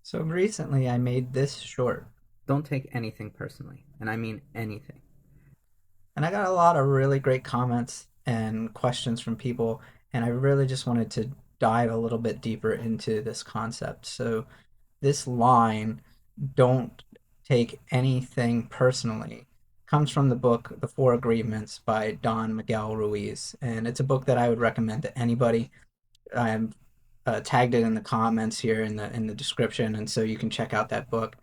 So recently I made this short. Don't take anything personally, and I mean anything. And I got a lot of really great comments and questions from people, and I really just wanted to dive a little bit deeper into this concept. So this line, don't take anything personally, comes from the book The Four Agreements by Don Miguel Ruiz, and it's a book that I would recommend to anybody. I'm tagged it in the comments here in the description, and so you can check out that book.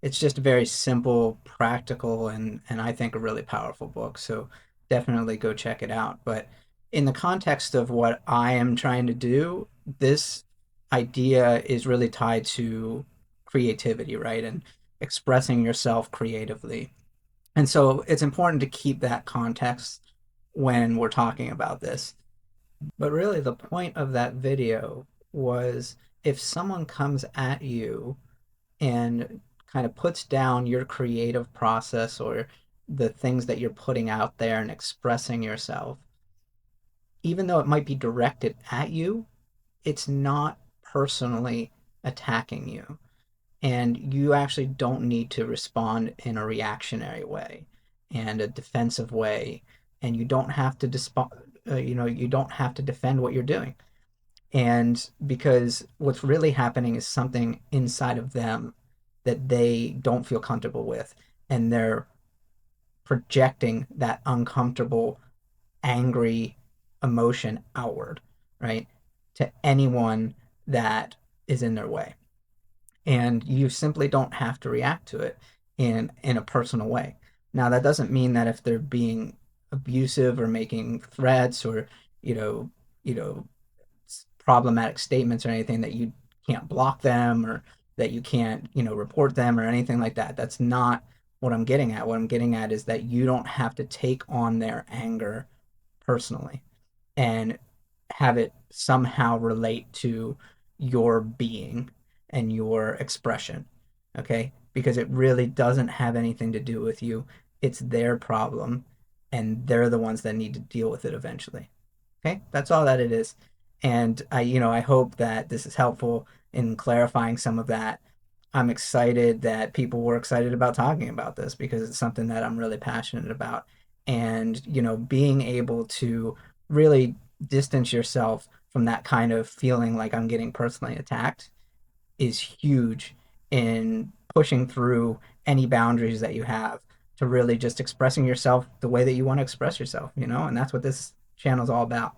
It's just a very simple, practical, and I think a really powerful book. So definitely go check it out. But in the context of what I am trying to do, this idea is really tied to creativity, right? And expressing yourself creatively. And so it's important to keep that context when we're talking about this. But really, the point of that video was if someone comes at you and kind of puts down your creative process or the things that you're putting out there and expressing yourself, even though it might be directed at you, it's not personally attacking you. And you actually don't need to respond in a reactionary way and a defensive way. And you don't have to you don't have to defend what you're doing. And because what's really happening is something inside of them that they don't feel comfortable with, and they're projecting that uncomfortable, angry emotion outward, right? To anyone that is in their way. And you simply don't have to react to it in a personal way. Now that doesn't mean that if they're being abusive or making threats or you know you know problematic statements or anything that you can't block them or that you can't, report them or anything like that. That's not what I'm getting at. What I'm getting at is that you don't have to take on their anger personally and have it somehow relate to your being and your expression. Okay? Because it really doesn't have anything to do with you. It's their problem and they're the ones that need to deal with it eventually. Okay, that's all that it is. And I hope that this is helpful in clarifying some of that. I'm excited that people were excited about talking about this because it's something that I'm really passionate about. And, being able to really distance yourself from that kind of feeling like I'm getting personally attacked is huge in pushing through any boundaries that you have to really just expressing yourself the way that you want to express yourself, and that's what this channel is all about.